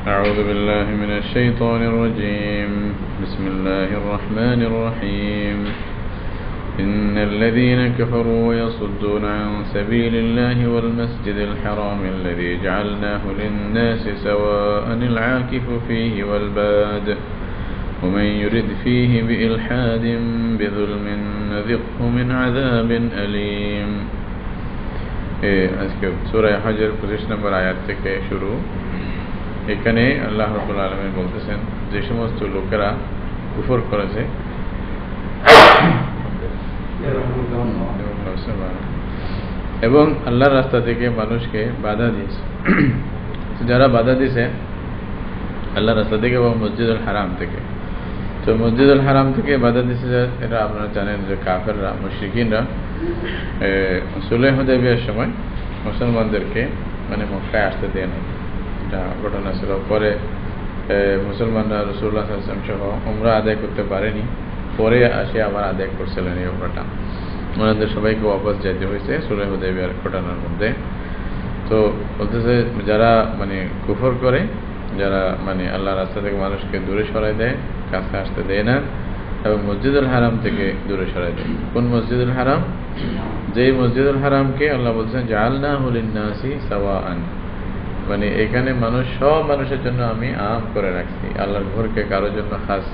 أعوذ بالله من الشيطان الرجيم بسم الله الرحمن الرحيم إن الذين كفروا ويصدون عن سبيل الله والمسجد الحرام الذي جعلناه للناس سواء العاكف فيه والباد ومن يرد فيه بإلحاد بظلم نذقه من عذاب أليم. আজকে সূরা হজের 25 নম্বর আয়াত থেকে শুরু। এখানে আল্লাহ রাব্বুল আলামিন বলতেছেন যে সমস্ত লোকেরা কুফর করেছে এবং আল্লাহর রাস্তা থেকে মানুষকে বাধা দিয়েছে, যারা বাধা দিয়েছে আল্লাহর রাস্তা থেকে এবং মসজিদুল হারাম থেকে, তো মসজিদুল হারাম থেকে বাধা দিয়েছে এরা আপনারা জানেন যে কাফেররা, মুশরিকিনরা সুলহ হুদায়বিয়ার সময় মুসলমানদেরকে মক্কায় আসতে দেয় না। এটা ঘটনা ছিল। পরে মুসলমানরা রাসূলুল্লাহ সাল্লাল্লাহু আলাইহি ওয়াসাল্লাম সহ উমরা আদায় করতে পারেনি, পরে আসে আবার আদায় করছিলেন এই উমরাটা। ওনাদের সবাইকে ওয়াপস যেতে হয়েছে সুলহ হুদায়বিয়ার ঘটনার মধ্যে। তো বলতেছে যারা কুফর করে, যারা আল্লাহর রাস্তা থেকে মানুষকে দূরে সরাই দেয়, কাছে আসতে দেয় না, এবং মসজিদুল হারাম থেকে দূরে সরাই দেয়। কোন মসজিদুল হারাম? যেই মসজিদুল হারামকে আল্লাহ বলছেন জাআলনাহু লিন-নাসি সাওয়াআন, এখানে মানুষ সব মানুষের জন্য আমি আম করে রাখছি। আল্লাহর ঘরকে কারোর জন্য খাস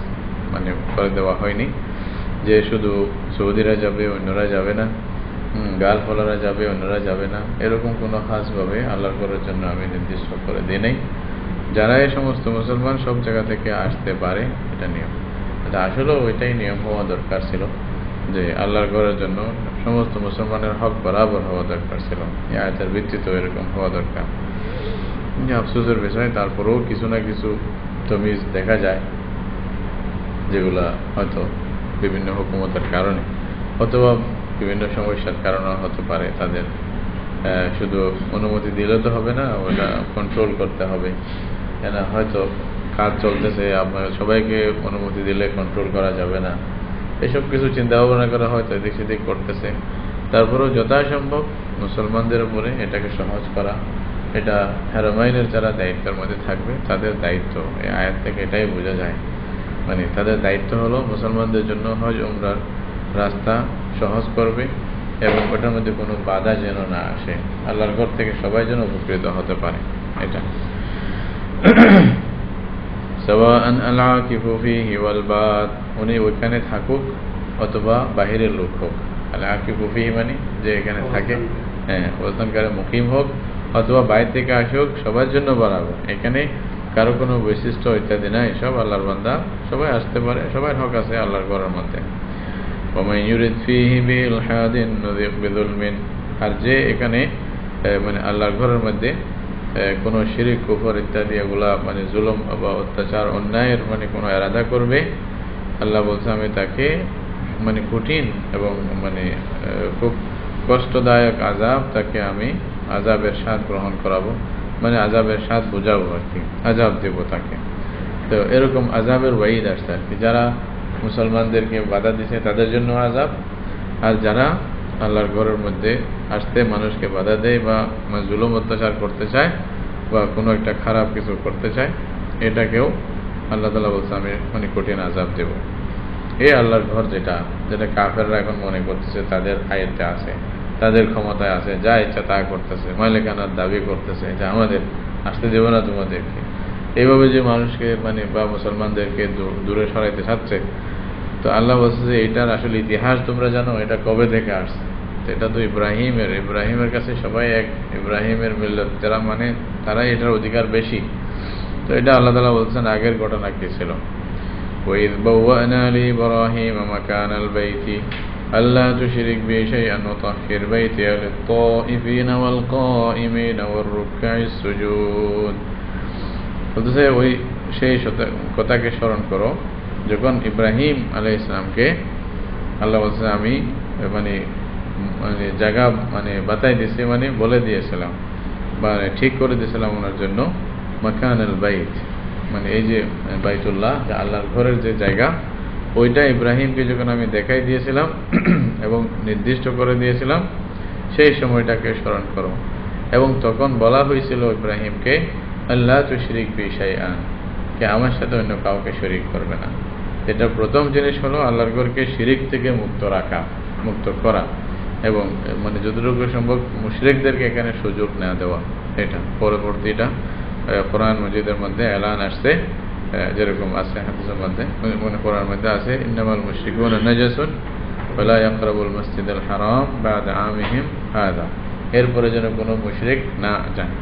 করে দেওয়া হয়নি যে শুধু সৌদিরা যাবে অন্যরা যাবে না, গাল ফলারা যাবে অন্যরা যাবে না, এরকম কোনো খাসভাবে আল্লাহর ঘরের জন্য আমি নির্দিষ্ট করে দিই নাই। যারা এই সমস্ত মুসলমান সব জায়গা থেকে আসতে পারে, এটা নিয়ম। এটা আসলেও ওইটাই নিয়ম হওয়া দরকার ছিল যে আল্লাহর ঘরের জন্য সমস্ত মুসলমানের হক বরাবর হওয়া দরকার ছিল। এই আয়াতের ভিত্তিতে এরকম হওয়া দরকার। আফসোসের বিষয়, তারপরেও কিছু না কিছু তমিজ দেখা যায় যেগুলা হয়তো বিভিন্ন হুকুমতের কারণে অথবা বিভিন্ন সমস্যার কারণে হতে পারে। তাদের শুধু অনুমতি দিলে তো হবে না, ওটা কন্ট্রোল করতে হবে। এরা হয়তো কাজ চলতেছে, আপনার সবাইকে অনুমতি দিলে কন্ট্রোল করা যাবে না, এসব কিছু চিন্তা ভাবনা করা হয়তো এদিক সেদিক করতেছে। তারপরেও যথাসম্ভব মুসলমানদের উপরে এটাকে সহজ করা, এটা হারামাইনের যারা দায়িত্বের মধ্যে থাকবে তাদের দায়িত্ব। এই আয়াত থেকে এটাই বোঝা যায়, তাদের দায়িত্ব হলো মুসলমানদের জন্য হজ উমরার রাস্তা সহজ করবে এবং ওটার মধ্যে কোনো বাধা যেন না আসে, আল্লাহর ঘর থেকে সবাই যেন উপকৃত হতে পারে। এটা সাওয়াআন আল-আকিফু ফীহি ওয়াল বাদ, উনি ওইখানে থাকুক অথবা বাহিরের লোক হোক। আল-আকিফু ফীহি যে এখানে থাকে, ওখানকার মুকিম হোক অথবা বাইরে থেকে আসুক, সবার জন্য বরাবর। এখানে কারো কোনো বৈশিষ্ট্য ইত্যাদি নাই, সব আল্লাহর বান্দা, সবাই আসতে পারে, সবার হক আছে আল্লাহর ঘরের মধ্যে। ওমান ইউরিদ ফীহি বিইলহাদিন নুযিক বিযুলমিন, আর যে এখানে আল্লাহর ঘরের মধ্যে কোনো শিরিক কুফর ইত্যাদি এগুলা জুলুম বা অত্যাচার অন্যায়ের কোনো এরাদা করবে, আল্লাহ বলছে আমি তাকে কঠিন এবং খুব কষ্টদায়ক আযাব, তাকে আমি আযাবের স্বাদ গ্রহণ করাবো, আযাবের স্বাদ বোঝাবো আর কি, আযাব দেবো তাকে। তো এরকম আযাবের ওয়াইদ আসছে আর কি। যারা মুসলমানদেরকে বাধা দিছে তাদের জন্য আযাব, আর যারা আল্লাহর ঘরের মধ্যে আসতে মানুষকে বাধা দেয় বা জুলুম অত্যাচার করতে চায় বা কোনো একটা খারাপ কিছু করতে চায়, এটাকেও আল্লাহ তাআলা বলছে আমি কঠিন আযাব দেব। এই আল্লাহর ঘর যেটা কাফেররা এখন মনে করতেছে তাদের আয়াতে আছে, তাদের ক্ষমতায় আছে, যা ইচ্ছা তা করতেছে, মালিকানার দাবি করতেছে যে আমাদের আসতে দেব না তোমাদেরকে, এইভাবে যে মানুষকে বা মুসলমানদেরকে দূরে সরাইতে চাচ্ছে। তো আল্লাহ বলছে যে এটার আসলে ইতিহাস তোমরা জানো, এটা কবে থেকে আসছে? এটা তো ইব্রাহিমের কাছে সবাই এক, ইব্রাহিমের মিল্লাত যারা তারাই এটার অধিকার বেশি। তো এটা আল্লাহ তাআলা বলছেন আগের ঘটনা কি ছিল। وَإِذْ بَوَّأْنَا لِإِبْرَاهِيمَ مَكَانَ الْبَيْتِ أَلَّا تُشْرِكْ بِي شَيْئًا وَطَهِّرْ بَيْتِيَ لِلطَّائِفِينَ وَالْقَائِمِينَ وَالرُّكَّعِ السُّجُودِ। বলতেছে ওই সেই কথাকে স্মরণ করো যখন ইব্রাহিম আলাইহিস সালামকে আল্লাহ বলছে আমি জায়গা বাতাই দিয়েছি, বলে দিয়েছিলাম বা ঠিক করে দিয়েছিলাম ওনার জন্য মাকান আল বাইত, এই যে বাইতুল্লাহ, আল্লাহর ঘরের যে জায়গা, ওইটা ইব্রাহিমকে যখন আমি দেখাই দিয়েছিলাম এবং নির্দিষ্ট করে দিয়েছিলাম, সেই সময়টাকে স্মরণ করো। এবং তখন বলা হয়েছিল ইব্রাহিমকে, আল্লাহ তুশরিক বি শাইআন, কে আমার সাথে অন্য কাউকে শরিক করবে না। এটা প্রথম জিনিস হলো আল্লাহর ঘরকে শিরিক থেকে মুক্ত রাখা, মুক্ত করা, এবং মানে যতটুকু সম্ভব মুশরিকদেরকে এখানে সুযোগ না দেওয়া। এটা পরবর্তীটা কোরআন মজিদের মধ্যে এলান আসছে, যেরকম আছে হাদিসের মধ্যে, মানে কোরআন মধ্যে আছে, ইন্নামাল মুশরিকুনা নাজাসুন ওয়ালা ইয়াকরাবুল মাসজিদাল হারাম বা'দা আমিহিম হাযা। এরপরে যেন কোনো মুশরিক না যায়।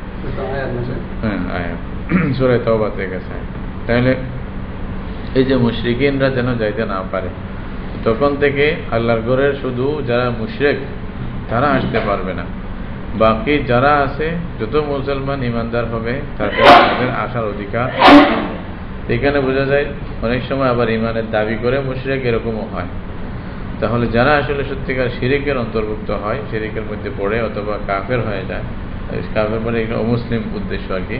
হ্যাঁ, আয়াত সূরা তাওবা থেকে আছে। তাহলে এই যে মুশরিকিনরা যেন যাইতে না পারে, তখন থেকে আল্লাহর ঘরের শুধু যারা মুশরিক তারা আসতে পারবে না, বাকি যারা আছে যত মুসলমান ইমানদার হবে তাদের আসার অধিকার। এখানে বোঝা যায় অনেক সময় আবার ইমানের দাবি করে মুশরিক এরকমও হয়। তাহলে যারা আসলে সত্যিকার শিরিকের অন্তর্ভুক্ত হয়, শিরিকের মধ্যে পড়ে অথবা কাফের হয়ে যায়, কাফের মানে একটা অমুসলিম উদ্দেশ্য আর কি,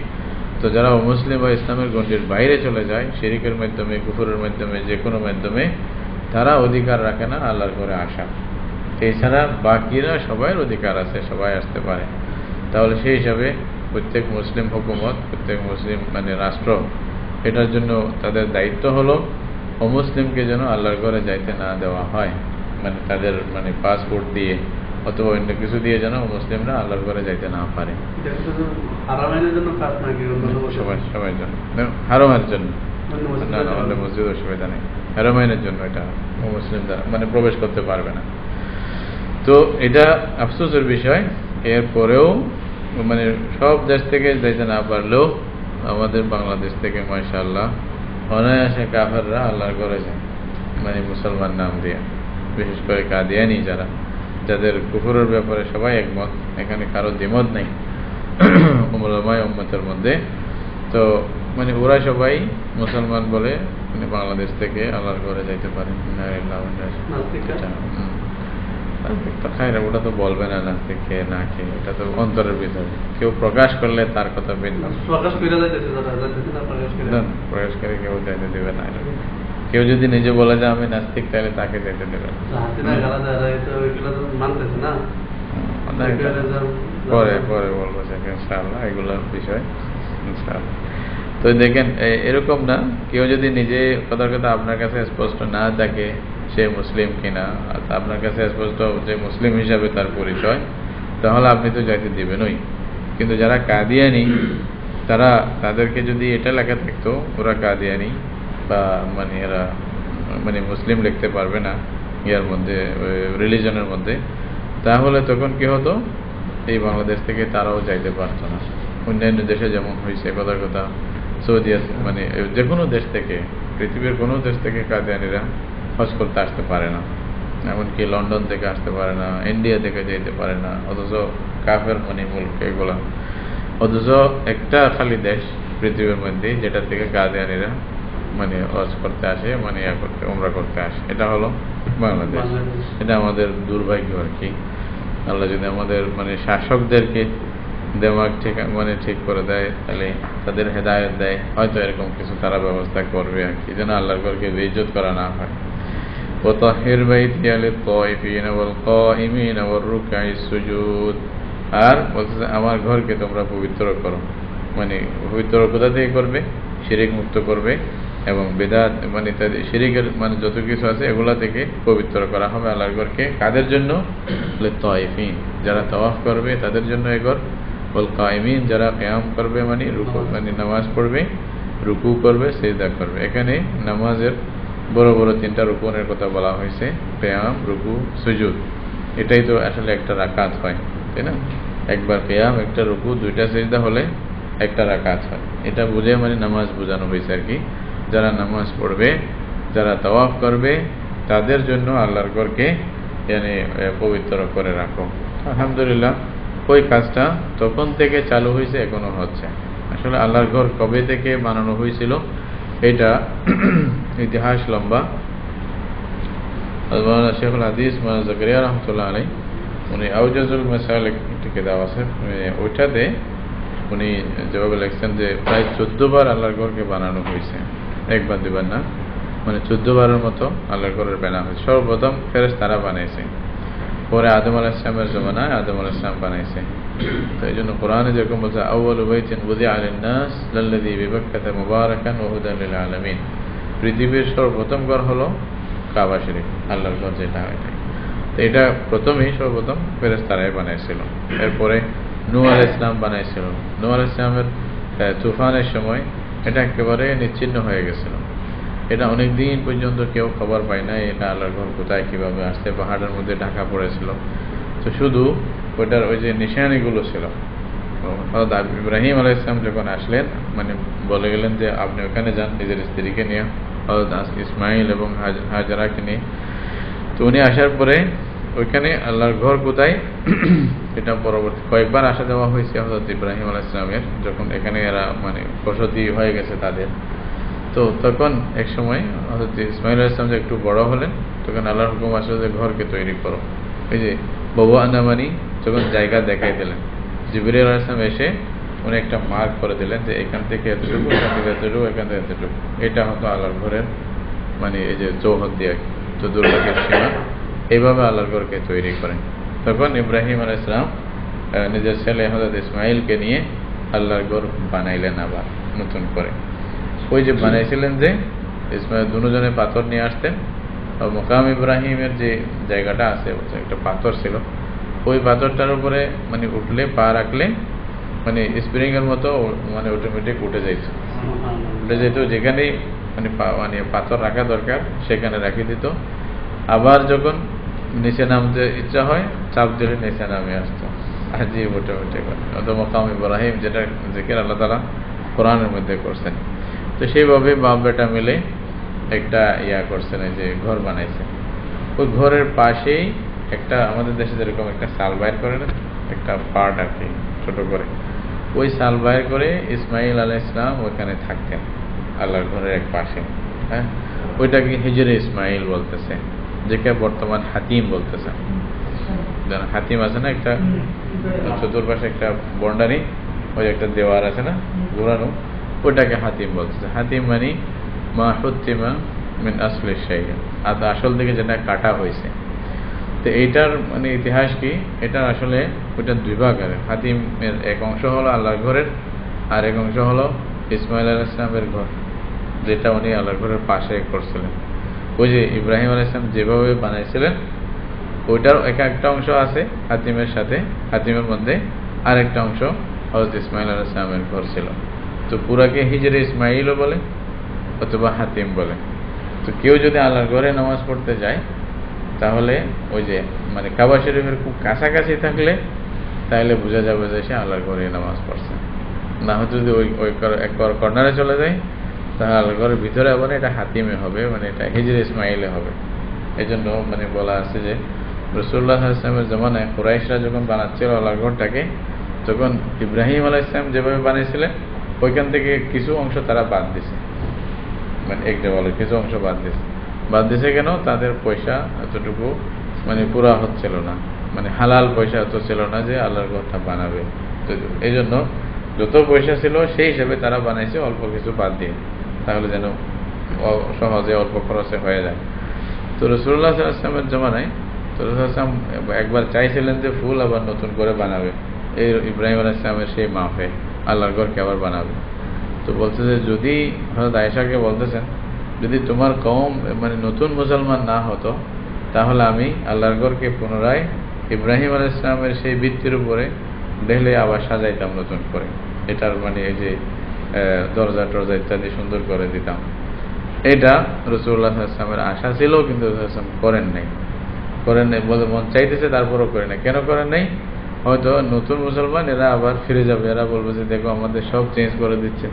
তো যারা অমুসলিম বা ইসলামের গণ্ডির বাইরে চলে যায় শিরিকের মাধ্যমে, কুফরের মাধ্যমে, যে কোনো মাধ্যমে, তারা অধিকার রাখে না আল্লাহর ঘরে আসা। এছাড়া বাকিরা সবার অধিকার আছে, সবাই আসতে পারে। তাহলে সেই হিসাবে প্রত্যেক মুসলিম হুকুমত, প্রত্যেক মুসলিম মানে রাষ্ট্র, এটার জন্য তাদের দায়িত্ব হলো অমুসলিমকে যেন আল্লাহর ঘরে যাইতে না দেওয়া হয়, মানে তাদের মানে পাসপোর্ট দিয়ে অথবা অন্য কিছু দিয়ে যেন মুসলিমরা আল্লাহর ঘরে যাইতে না পারে। সবাই জন্য, হারমের জন্য না, না, অন্য মসজিদ অসুবিধা নেই, হারমাইনের জন্য এটা মুসলিমরা মানে প্রবেশ করতে পারবে না। তো এটা আফসোসের বিষয়। এরপরেও মানে সব দেশ থেকে যাইতে না পারলেও আমাদের বাংলাদেশ থেকে মাশাআল্লাহ অনায়াসে কাফেররা আল্লাহর ঘরে যায়, মানে মুসলমান নাম দিয়ে। বিশেষ করে কাদিয়ানি যারা, যাদের কুফরের ব্যাপারে সবাই একমত, এখানে কারো দ্বিমত নেই উলামায়ে উম্মতের মধ্যে। তো মানে ওরা সবাই মুসলমান বলে মানে বাংলাদেশ থেকে আল্লাহর ঘরে যাইতে পারে। ওটা তো বলবে না নাস্তিক খেয়ে না খেয়ে, এটা তো অন্তরের ভিতরে। কেউ প্রকাশ করলে তার কথা ভিন্ন, প্রকাশ করে কেউ যাইতে দেবে না। কেউ যদি নিজে বলে যে আমি নাস্তিক, তাহলে তাকে যেতে দেবে না। পরে পরে বলবো সেটা ইনশাআল্লাহ, এগুলোর বিষয় ইনশাআল্লাহ। তো দেখেন এরকম না, কেউ যদি নিজে কথার কথা আপনার কাছে স্পষ্ট না থাকে সে মুসলিম কিনা, আপনার কাছে স্পষ্ট যে মুসলিম হিসাবে তার পরিচয়, তাহলে আপনি তো যাইতে দিবেনই। কিন্তু যারা কাদিয়ানি, তাদেরকে যদি এটা লেখা থাকতো ওরা কাদিয়ানি বা মানে এরা মানে মুসলিম লিখতে পারবে না ইয়ার মধ্যে, রিলিজনের মধ্যে, তাহলে তখন কি হতো, এই বাংলাদেশ থেকে তারাও যাইতে পারতো না। অন্যান্য দেশে যেমন হয়েছে কথার কথা, সৌদি মানে যে কোনো দেশ থেকে, পৃথিবীর কোনো দেশ থেকে কাদিয়ানিরা হজ করতে আসতে পারে না, এমনকি লন্ডন থেকে আসতে পারে না, ইন্ডিয়া থেকে যেতে পারে না, অথচ কাফের মানে মুলক এগুলা। অথচ একটা খালি দেশ পৃথিবীর মধ্যে যেটা থেকে কাদিয়ানিরা মানে হজ করতে আসে, মানে করতে, উমরা করতে আসে, এটা হলো বাংলাদেশ। এটা আমাদের দুর্ভাগ্য আর কি। আল্লাহ যদি আমাদের মানে শাসকদেরকে দেমাগ ঠিক করে দেয়, তাহলে তাদের হেদায়েত দেয়, হয়তো এরকম কিছু তারা ব্যবস্থা করবে আর কি, যেন আল্লাহর ঘরকে বেইজ্জত করা না হয়। ওয়াতাহির বাইতি লিত-তায়িফিনা ওয়াল-কায়িমিনা ওয়ার-রুকআইস সুজুদ। আর বলতেছে আমার ঘরকে তোমরা পবিত্র করো, মানে পবিত্র কোথা থেকে করবে? শিরিক মুক্ত করবে, এবং বেদাত মানে শিরিকের মানে যত কিছু আছে এগুলা থেকে পবিত্র করা হবে আল্লাহর ঘরকে। কাদের জন্য? লিত-তায়িফিন, যারা তাওয়াফ করবে তাদের জন্য এই ঘর। ওয়াল-কায়িমিন, যারা কিয়াম করবে মানে রুকু মানে নামাজ পড়বে, রুকু করবে, সিজদা করবে। এখানে নামাজের বড় বড় তিনটা রুকুনের কথা বলা হয়েছে, কিয়াম, রুকু, সুজুদ। এটাই তো আসলে একটা রাকাত হয়, তাই না? একবার কিয়াম, একটা রুকু, দুইটা সিজদা হলে একটা রাকাত হয়। এটা বুঝে মানে নামাজ বোঝানো হয়েছে আর কি। যারা নামাজ পড়বে, যারা তাওয়াফ করবে, তাদের জন্য আল্লাহর ঘরকে মানে পবিত্র করে রাখো। আলহামদুলিল্লাহ, ওই কাজটা তখন থেকে চালু হয়েছে, এখনো হচ্ছে। আসলে আল্লাহর ঘর কবে থেকে বানানো হয়েছিল এটা ইতিহাস লম্বা। শেখুল হাদিস মাওলানা জাকারিয়া রহমতুল্লাহ আলাইহি উনি আউজাজুল মাসালিক একটা কিতাব আছে, ওইটাতে উনি যেভাবে লিখছেন যে প্রায় 14 বার আল্লাহর ঘরকে বানানো হয়েছে, একবার দুবার না, মানে 14 বারের মতো আল্লাহর ঘরের বানানো হয়েছে। সর্বপ্রথম ফেরেশতারা বানাইছে, পরে আদম আলাইহিস সালামের জমানায় আদম আলাইহিস সালাম বানাইছে। তো এই জন্য কোরআনে যেরকম বলছে আউয়ালু বাইতিন বুদিআ লিন-নাস লাল্লাযী বিবাক্কাতা মুবারাকান ওয়া হুদান লিল আলামিন, পৃথিবীর সর্বপ্রথম ঘর হলো কাবা শরীফ, আল্লাহর ঘর যেটা এটাই। তো এটা সর্বপ্রথম ফেরেশতারাই বানাইছিল। এরপরে নূহ আলাইহিস সালাম বানাইছিল। নূহ আলাইহিস সালামের তুফানের সময় এটা একেবারে নিচ্ছিন্ন হয়ে গেছিল। এটা অনেক দিন পর্যন্ত কেউ খবর পায় না এটা আল্লাহর ঘর কোথায় কিভাবে আসতে, পাহাড়ের মধ্যে ঢাকা পড়েছিল। তো শুধু ওইটার ওই যে নিশানিগুলো ছিল। হযরত ইব্রাহিম আলাইহিস সালাম যখন আসলেন, মানে বলে গেলেন যে আপনি ওখানে যান নিজের স্ত্রীকে নিয়ে, হযরত ইসমাইল এবং হাজরাকে নিয়ে। তো উনি আসার পরে ওইখানে আল্লাহর ঘর কোথায় এটা পরবর্তী কয়েকবার আসা যাওয়া হয়েছে হযরত ইব্রাহিম আলাইহিস সালামের, যখন এখানে এরা মানে বসতি হয়ে গেছে তাদের। তো তখন এক সময় হযরত ইসমাইল আলাইহিস সালাম একটু বড় হলেন, তখন আল্লাহর হুকুম আসলে যে ঘরকে তৈরি করো। এই যে বাবা আনামানি যখন জায়গা দেখাই দিলেন, জিবরিল আলাইহিস সালাম এসে উনি একটা মার্ক করে দিলেন যে এখান থেকে এতটুকু, এখান থেকে এতটুকু, এখান থেকে এতটুকু, এটা হতো আল্লাহর ঘরের মানে এই যে চৌহদ দিয়ে চতুর্দিকের সীমা। এইভাবে আল্লাহর ঘরকে তৈরি করেন। তখন ইব্রাহিম আলাইহিস সালাম নিজের ছেলে হযরত ইসমাইলকে নিয়ে আল্লাহর ঘর বানাইলেন আবার নতুন করে। ওই যে বানাইছিলেন যে ইসমাইল দুজনে পাথর নিয়ে আসতেন, মুকাম ইব্রাহিমের যে জায়গাটা আছে একটা পাথর ছিল, ওই পাথরটার উপরে মানে উঠলে পা রাখলে মানে স্প্রিং এর মতো মানে অটোমেটিক উঠে যেত, যেখানেই মানে পাথর রাখা দরকার সেখানে রাখি দিত। আবার যখন নিচে নামতে ইচ্ছা হয় চাপ দিলে নিচে নামে আসতো, আজিব অটোমেটিক। অত মুকাম ইব্রাহিম যেটা জিকির আল্লাহ তাআলা কোরআনের মধ্যে করছেন। তো সেইভাবে বাপ বেটা মিলে একটা করছেন, এই যে ঘর বানাইছেন। ওই ঘরের পাশেই একটা আমাদের দেশে যেরকম একটা সাল বাইর করে না, একটা পার্ট আর কি ছোট করে, ওই সাল বাইর করে ইসমাইল আলাইহিস সালাম ওইখানে থাকতেন আল্লাহর ঘরের এক পাশে। হ্যাঁ, ওইটাকে হিজরে ইসমাইল বলতেছে, যেটা বর্তমান হাতিম বলতেছে। হাতিম আছে না একটা চতুর্পাশে একটা বন্ডারি, ওই একটা দেওয়ার আছে না ঘোরানো, ওটাকে হাতিম বলতেছে। হাতিম মানে মা হুত্তিমা মিন আসলি শাই, আর আসল থেকে যেটা কাটা হয়েছে। তো এইটার মানে ইতিহাস কি, এটা আসলে ওইটা দুই ভাগ আছে। হাতিমের এক অংশ হলো আল্লাহর ঘরের, আর এক অংশ হলো ইসমাইল আলাইহিস সালামের ঘর, যেটা উনি আল্লাহর ঘরের পাশে করছিলেন। ওই যে ইব্রাহিম আলাইহিস সালাম যেভাবে বানাইছিলেন ওইটার একটা অংশ আছে হাতিমের সাথে, হাতিমের মধ্যে আর একটা অংশ হযরত ইসমাইল আলাইহিস সালামের ঘর ছিল। তো পুরাকে হিজরে ইসমাইলও বলে অথবা হাতিম বলে। তো কেউ যদি আল্লাহর ঘরে নামাজ পড়তে যায় তাহলে ওই যে মানে কাবা শরীফের খুব কাছাকাছি থাকলে তাহলে বোঝা যাবে যে সে আল্লাহর ঘরে নামাজ পড়ছে। না হয়তো যদি ওই এক কর্নারে চলে যায় তাহলে আল্লাহর ঘরের ভিতরে আবার এটা হাতিমে হবে, মানে এটা হিজরে ইসমাইলে হবে। এই জন্য মানে বলা আছে যে রাসূলুল্লাহ সাল্লাল্লাহু আলাইহি ওয়াসাল্লামের জমানায় কুরাইশরা যখন বানাচ্ছিল আল্লাহর ঘরটাকে, তখন ইব্রাহিম আলাইহিস সালাম যেভাবে বানিয়েছিলেন ওইখান থেকে কিছু অংশ তারা বাদ দিছে, মানে এক দেওয়ালের কিছু অংশ বাদ দিছে কেন? তাদের পয়সা এতটুকু মানে পুরা হচ্ছিল না, মানে হালাল পয়সা এত ছিল না যে আল্লাহর ঘরটা বানাবে। তো এই জন্য যত পয়সা ছিল সেই হিসেবে তারা বানাইছে, অল্প কিছু বাদ দিয়ে, তাহলে যেন সহজে অল্প খরচে হয়ে যায়। তো রাসূলুল্লাহ সাল্লাল্লাহু আলাইহি ওয়াসাল্লামের জমানায় তো রাসূলুল্লাহ সাল্লাল্লাহু আলাইহি ওয়াসাল্লাম একবার চাইছিলেন যে ফুল আবার নতুন করে বানাবে, এই ইব্রাহিম আলাইহিস সালামের সেই মাফে আল্লাহর ঘরকে আবার বানাবে। তো বলছে যে যদি হযরত আয়েশাকে বলতেছেন যদি তোমার কওম মানে নতুন মুসলমান না হতো তাহলে আমি আল্লাহর ঘরকে পুনরায় ইব্রাহিম আলাইহিস সালামের সেই ভিত্তির উপরে ঢেলে আবার সাজাইতাম নতুন করে, এটার মানে এই যে দরজা টরজা ইত্যাদি সুন্দর করে দিতাম। এটা রাসূলুল্লাহ সাল্লাল্লাহু আলাইহি ওয়াসাল্লামের আশা ছিল, কিন্তু রাসূলুল্লাহ সাল্লাল্লাহু আলাইহি ওয়াসাল্লাম করেন নাই, বলে মন চাইতেছে তারপরও করে নাই। কেন করেন নাই? হয়তো নতুন মুসলমান এরা আবার ফিরে যাবে, এরা বলবে যে দেখো আমাদের সব চেঞ্জ করে দিচ্ছে,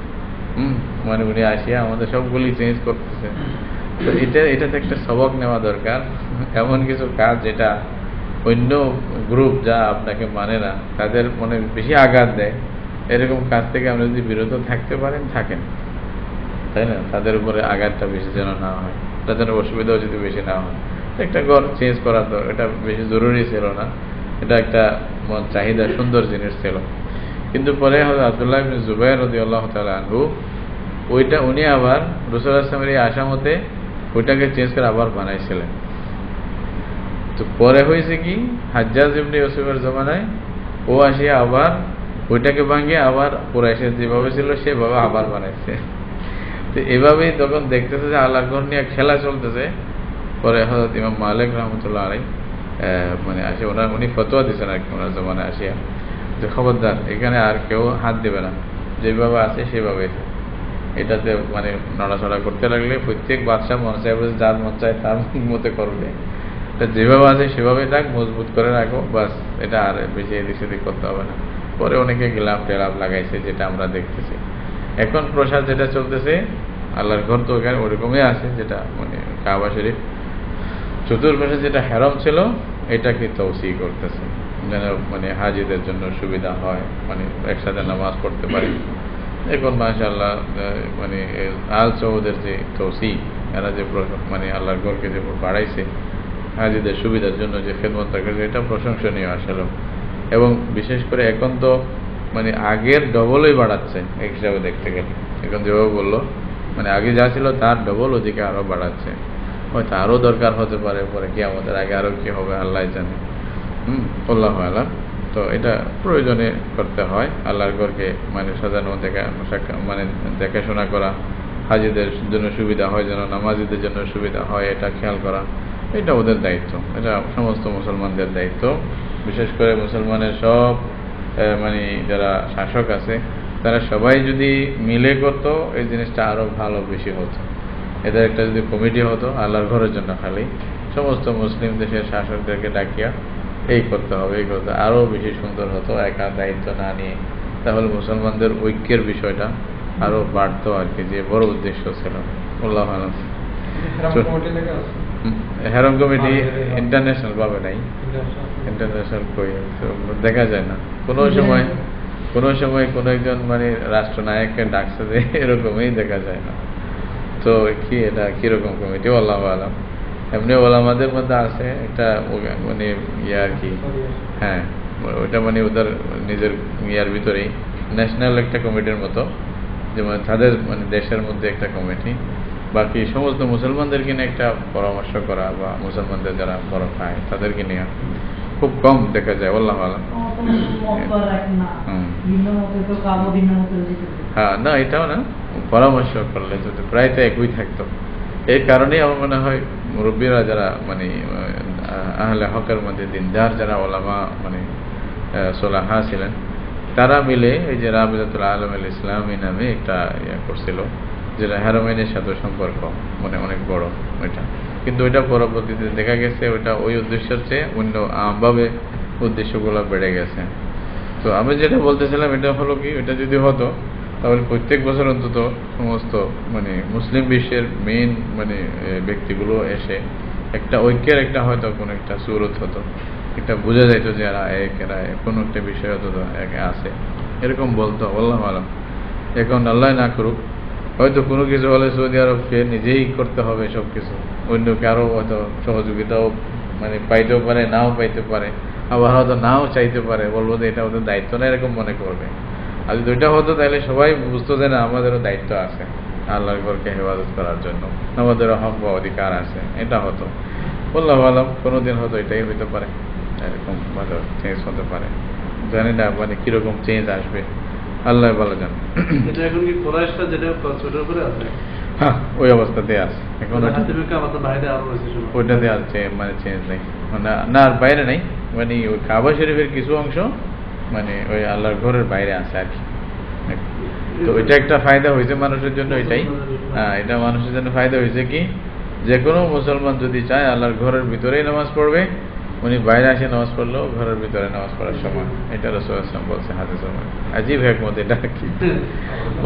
মানে উনি আসিয়া আমাদের সবগুলি চেঞ্জ করতেছে। তো এটাতে একটা সবক নেওয়া দরকার। এমন কিছু কাজ যেটা অন্য গ্রুপ যা আপনাকে মানে না তাদের মনে বেশি আঘাত দেয়, এরকম কাজ থেকে আমরা যদি বিরত থাকতে পারেন থাকেন, তাই না? তাদের উপরে আঘাতটা বেশি যেন না হয়, তাদের অসুবিধাও যদি বেশি না হয়। একটা ঘর চেঞ্জ করা তো এটা বেশি জরুরি ছিল না, এটা একটা চাহিদা সুন্দর জিনিস ছিল। কিন্তু পরে হযরত আব্দুল্লাহ ইবনে জুবাইর রাদিয়াল্লাহু তাআলা আনহু ওইটা উনি আবার রাসূলুল্লাহ সাল্লাল্লাহু আলাইহি ওয়াসাল্লামের এই আশা মতে ওইটাকে চেঞ্জ করে আবার বানাইছিলেন। তো তো পরে হয়েছে কি, হাজ্জাজ ইবনে ইউসুফের জমানায় ও আসিয়া আবার ওইটাকে ভাঙিয়ে আবার কুরাইশের যেভাবে ছিল সেভাবে আবার বানাইছে। তো এভাবেই তখন দেখতেছে যে আল্লাহর ঘর নিয়ে খেলা চলতেছে। পরে হযরত ইমাম মালিক রহমতুল্লাহ আলাইহি মানে আসে উনি ফতোয়া দিচ্ছেন আর কি ওনার জমানায় আসিয়া, যে খবরদার এখানে আর কেউ হাত দেবে না, যেভাবে আছে সেভাবেই থাক। এটাতে মানে নড়াচড়া করতে লাগলে প্রত্যেক বাদশাহ মন চায় যার মন চায় তার মতে করবে, যেভাবে আছে সেভাবে থাক, মজবুত করে রাখো, বাস। এটা আর বেশি এদিক সেদিক করতে হবে না। পরে অনেকে গিলাফ টেলাফ লাগাইছে, যেটা আমরা দেখতেছি। এখন প্রসাদ যেটা চলতেছে, আল্লাহর ঘর তো ওখানে ওরকমই আছে, যেটা মানে কাবা শরীফ, চতুর্পাশে যেটা হেরম ছিল এটাকে তৌসি করতেছে, যেন মানে হাজিদের জন্য সুবিধা হয়, মানে একসাথে নামাজ পড়তে পারি। এখন মাশাআল্লাহ মানে আল সৌদের যে তৌসি, এরা যে মানে আল্লাহর ঘরকে যে বাড়াইছে হাজিদের সুবিধার জন্য, যে খেদমতটা করেছে, এটা প্রশংসনীয় আসলে। এবং বিশেষ করে এখন তো মানে আগের ডবলই বাড়াচ্ছে এক হিসাবে দেখতে গেলে। এখন যেভাবে বললো, মানে আগে যা ছিল তার ডবল ওদিকে আরো বাড়াচ্ছে। হয়তো আরো দরকার হতে পারে পরে কি আমাদের আগে আরো কি হবে আল্লাহ জানে। আল্লাহু আলাম। তো এটা প্রয়োজনে করতে হয়, আল্লাহর ঘরকে মানে সাজানো, মানে দেখাশোনা করা, হাজিদের জন্য সুবিধা হয় যেন, নামাজিদের জন্য সুবিধা হয়, এটা খেয়াল করা, এটা ওদের দায়িত্ব। এটা সমস্ত মুসলমানদের দায়িত্ব। বিশেষ করে মুসলমানের সব মানে যারা শাসক আছে তারা সবাই যদি মিলে করতো, এই জিনিসটা আরো ভালো বেশি হতো। এদের একটা যদি কমিটি হতো আল্লাহর ঘরের জন্য, খালি সমস্ত মুসলিম দেশের শাসকদেরকে ডাকিয়া এই করতে হবে, এই করতে, আরো বেশি সুন্দর হতো একা দায়িত্ব না নিয়ে। তাহলে মুসলমানদের ঐক্যের বিষয়টা আরো বাড়তো আর কি, যে বড় উদ্দেশ্য ছিল। আল্লাহু আলাম। হেরম কমিটি ইন্টারন্যাশনাল ভাবে নাই, ইন্টারন্যাশনাল দেখা যায় না। কোনো সময় কোনো একজন মানে রাষ্ট্রনায়ককে ডাকছে যে, এরকমই দেখা যায় না। তো কি এটা কিরকম কমিটি আল্লাহু আলাম। এমনি ওলামাদের মধ্যে আছে একটা মানে ইয়ে আর কি, হ্যাঁ ওইটা মানে ওদের নিজের ইয়ার ভিতরেই ন্যাশনাল একটা কমিটির মতো, যেমন তাদের মানে দেশের মধ্যে একটা কমিটি, বাকি সমস্ত মুসলমানদেরকে নিয়ে একটা পরামর্শ করা, বা মুসলমানদের যারা বড় খায় তাদেরকে নিয়ে খুব কম দেখা যায়। আল্লাহু আলাম। হ্যাঁ, না এটাও না, পরামর্শ করলে যদি প্রায় তো একই থাকতো। এই কারণেই আমার মনে হয় মুরব্বীরা যারা মানে আহলে হকের মধ্যে দিনদার যারা ওলামা মানে সোলাহা ছিলেন, তারা মিলে এই যে রাবিতাতুল আলম আল ইসলামী নামে একটা ইয়ে করছিল, যেটা হারমাইনের সাথে সম্পর্ক মানে অনেক বড় ওইটা। কিন্তু ওইটা পরবর্তীতে দেখা গেছে ওইটা ওই উদ্দেশ্যের চেয়ে অন্য আমভাবে উদ্দেশ্যগুলো বেড়ে গেছে। তো আমি যেটা বলতেছিলাম এটা হলো কি, এটা যদি হতো তাহলে প্রত্যেক বছর অন্তত সমস্ত মানে মুসলিম বিশ্বের মেইন মানে ব্যক্তিগুলো এসে একটা ঐক্যের একটা হয়তো কোনো একটা সুরত হতো, একটা বোঝা যাইতো যে এরা কোনো একটা বিষয় হতো আছে, এরকম বলতো। আল্লাহু আলাম। এখন আল্লাহ না করুক, হয়তো কোনো কিছু হলে সৌদি আরবকে নিজেই করতে হবে সব কিছু, অন্য কারো হয়তো সহযোগিতাও মানে পাইতেও পারে, নাও পাইতে পারে, আবার হয়তো নাও চাইতে পারে, বলবো যে এটা ওদের দায়িত্ব না, এরকম মনে করবে। আর যদি ওইটা হতো তাহলে সবাই বুঝতো যে না, আমাদেরও দায়িত্ব আছে আল্লাহর ঘরকে হেফাজত করার জন্য, আমাদেরও হক বা অধিকার আছে, এটা হতো। আল্লাহু আলাম। কোনোদিন হয়তো এটাই হইতে পারে, এরকম ভালো চেঞ্জ হতে পারে, জানি না মানে কিরকম চেঞ্জ আসবে, আল্লাহ ভালো জানেন। হ্যাঁ, ওই অবস্থাতে আছে এখন, ওইটাতে আছে মানে চেঞ্জ নেই না, আর বাইরে নেই, মানে ওই কাবা শরীফের কিছু অংশ মানে ওই আল্লাহর ঘরের বাইরে আছে আর কি। তো এটা একটা ফায়দা হয়েছে মানুষের জন্য, এটাই এটা মানুষের জন্য ফায়দা হয়েছে কি, যে কোনো মুসলমান যদি চায় আল্লাহর ঘরের ভিতরেই নামাজ পড়বে, উনি বাইরে আসে নামাজ পড়লেও ঘরের ভিতরে নামাজ পড়ার সময়, এটা রাসূল সাল্লাল্লাহু আলাইহি ওয়াসাল্লাম বলছে হাদিসে। আজীব হিকমত এটা কি,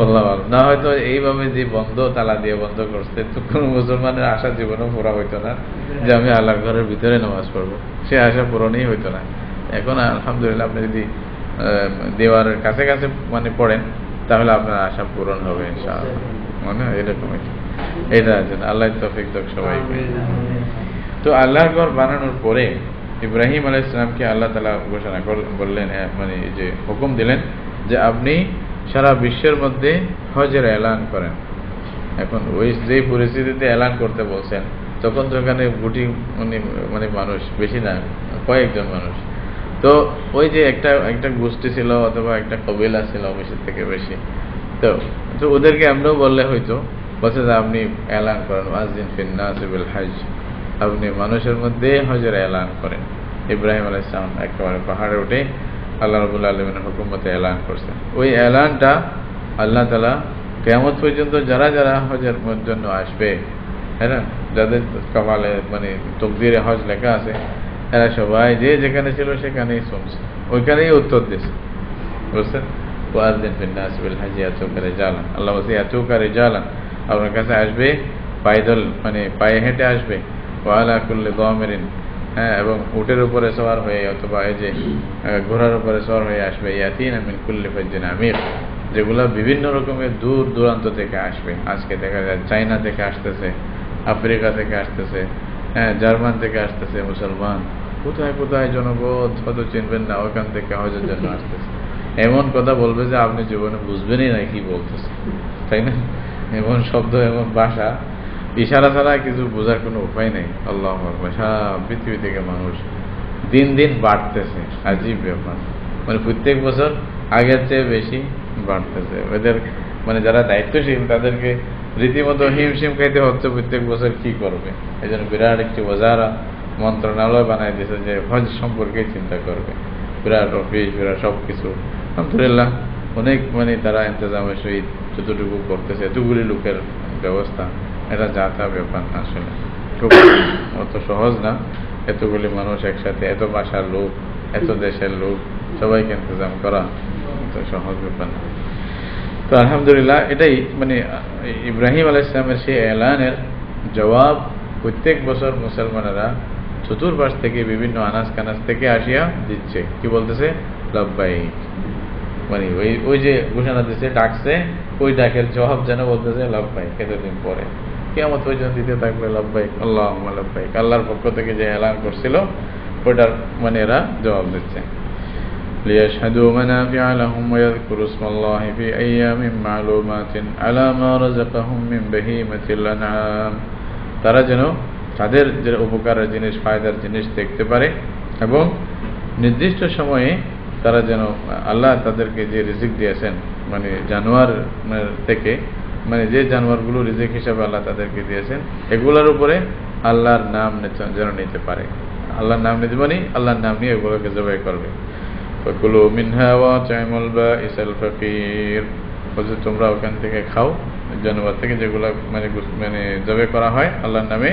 আল্লাহু আলাম। না হয়তো এইভাবে যে বন্ধ তালা দিয়ে বন্ধ করছে, তো কোনো মুসলমানের আশা জীবনেও পুরা হইতো না যে আমি আল্লাহর ঘরের ভিতরে নামাজ পড়বো, সে আশা পূরণই হইতো না। এখন আলহামদুলিল্লাহ আপনি যদি দেওয়ারের কাছে কাছে মানে পড়েন, তাহলে আপনার আশা পূরণ হবে ইনশাআল্লাহ, মনে হয় এরকম। এটা আছে, আল্লাহ তৌফিক দাও সবাইকে। তো আল্লাহর ঘর বানানোর পরে ইব্রাহিম আলাইহিস সালামকে আল্লাহ তাআলা ঘোষণা বললেন, মানে যে হুকুম দিলেন যে আপনি সারা বিশ্বের মধ্যে হজের এলান করেন। এখন ওই যে পরিস্থিতিতে এলান করতে বলছেন, তখন তো ওখানে গুটি মানে মানে মানুষ বেশি না, কয়েকজন মানুষ। তো ওই যে একটা একটা গোষ্ঠী ছিল অথবা একটা কবিলা ছিল বেশি থেকে বেশি। তো তো ওদেরকে আমরাও বললে হয়তো বলছে যে আপনি এলান করেন, ওয়াজিন ফিন নাস বিল হজ, আপনি মানুষের মধ্যে হজের এলান করেন। ইব্রাহিম আলাইহিস সালাম একেবারে পাহাড়ে উঠে আল্লাহ রাব্বুল আলামিনের হুকুমতে এলান করছেন। ওই এলানটা আল্লাহ তাআলা কিয়ামত পর্যন্ত যারা যারা হজের জন্য আসবে, হ্যাঁ না, যাদের কপালে মানে তকদিরে হজ লেখা আছে, এরা সবাই যে যেখানে ছিল সেখানেই শুনছে, ওইখানেই উত্তর দিচ্ছে, বুঝছেন? ওয়াজিন ফিন নাস বিল হজ ইয়াতুকা রিজালান, আল্লাহ বলছে ইয়াতুকা রিজালান, আপনার কাছে আসবে পায়দল, মানে পায়ে হেঁটে আসবে, ওয়া আলা কুল্লি দামিরিন, হ্যাঁ, এবং উটের উপরে সওয়ার হয়ে অথবা এই যে ঘোড়ার উপরে সওয়ার হয়ে আসবে, ইয়াতিনা মিন কুল্লি ফাজ্জিন আমিক, যেগুলো বিভিন্ন রকমের দূর দূরান্ত থেকে আসবে। আজকে দেখা যায় চায়না থেকে আসতেছে, আফ্রিকা থেকে আসতেছে, হ্যাঁ, জার্মান থেকে আসতেছে মুসলমান, কোথায় কোথায় জনপদ হয়তো চিনবেন না, ওখান থেকে হজের জন্য আসতেছে। এমন কথা বলবে যে আপনি জীবনে বুঝবেনই না কি বলতেছে, তাই না? এমন শব্দ, এমন ভাষা, ইশারা ছাড়া কিছু বোঝার কোনো উপায় নেই। আল্লাহু আকবার। সারা পৃথিবী থেকে মানুষ দিন দিন বাড়তেছে, আজীব ব্যাপার। মানে প্রত্যেক বছর আগের চেয়ে বেশি বাড়তেছে। এদের মানে যারা দায়িত্বশীল তাদেরকে রীতিমতো হিমশিম খাইতে হচ্ছে প্রত্যেক বছর কি করবে। এই জন্য বিরাট একটি ওয়াজারা মন্ত্রণালয় বানাই দিয়েছে যে হজ সম্পর্কে চিন্তা করবে, বিরাট অফিস, বিরাট সব কিছু। আলহামদুলিল্লাহ অনেক মানে তারা ইন্তজামের সহিত যতটুকু করতেছে, এতগুলি লোকের ব্যবস্থা, এটা যা তা ব্যাপার না, আসলে খুব অত সহজ না। এতগুলি মানুষ একসাথে, এত ভাষার লোক, এত দেশের লোক, সবাইকে ইন্তজাম করা তো সহজ ব্যাপার না। তো আলহামদুলিল্লাহ এটাই মানে ইব্রাহিম আলাইহিস সালামের সেই এলানের জবাব প্রত্যেক বছর মুসলমানেরা চতুর্পাশ থেকে বিভিন্ন আনাজ কানাজ থেকে আসিয়া দিচ্ছে। কি বলতেছে? লাব্বাইক, মানে ওই যে ঘোষণা দিচ্ছে, ডাকছে, ওই ডাকের জবাব যেন বলতেছে লাব্বাইক। এতদিন পরে কিয়ামত পর্যন্ত দিতে থাকবে লাব্বাইক আল্লাহুম্মা লাব্বাইক। আল্লাহর পক্ষ থেকে যে এলান করছিল ওইটার মানে এরা জবাব দিচ্ছে। লিয়াশহাদু মানাফিআ লাহুম ওয়া ইয়াযকুরু ইসমাল্লাহি ফি আইয়ামিন মা'লুমাতিন আলা মা রাযাকাহুম মিন বাহিমাতিল আন'আম, তারা যেন তাদের যে উপকারের জিনিস, ফায়দার জিনিস দেখতে পারে এবং নির্দিষ্ট সময়ে তারা যেন আল্লাহ তাদেরকে যে রিজিক দিয়েছেন মানে জানোয়ার থেকে, মানে যে জানোয়ারগুলো রিজিক হিসাবে আল্লাহ তাদেরকে দিয়েছেন, এগুলোর উপরে আল্লাহর নাম যেন নিতে পারে। আল্লাহর নাম নিতে মানে আল্লাহর নাম নিয়ে এগুলোকে জবাই করবে। ফাকুলু মিনহা ওয়া তা'ইমুল বাইসাল ফাকির, বলছে তোমরা ওখান থেকে খাও, জানোয়ার থেকে যেগুলো মানে মানে জবাই করা হয় আল্লাহর নামে,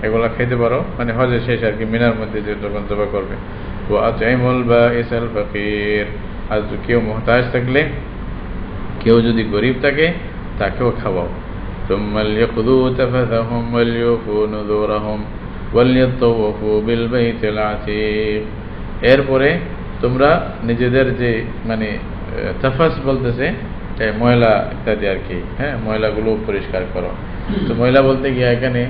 এগুলা খেতে পারো। মানে হজের শেষ আর কি, মিনার মধ্যে যে যখন জবাই করবে। ওয়া আত'ইমুল বাইসাল ফাকির, আর কেউ মুহতাজ থাকলে, কেউ যদি গরিব থাকে তাকেও খাওয়াও। সুম্মা লিয়াকুযু তাফাথাহুম ওয়া লিউফু নুযুরাহুম ওয়া লিয়াতাওয়াফু বিল বাইতিল আতীক, এরপরে তোমরা নিজেদের যে মানে তাফাস বলতেছে ময়লা ইত্যাদি আর কি, হ্যাঁ, ময়লাগুলো পরিষ্কার করো। তো ময়লা বলতে গিয়ে এখানে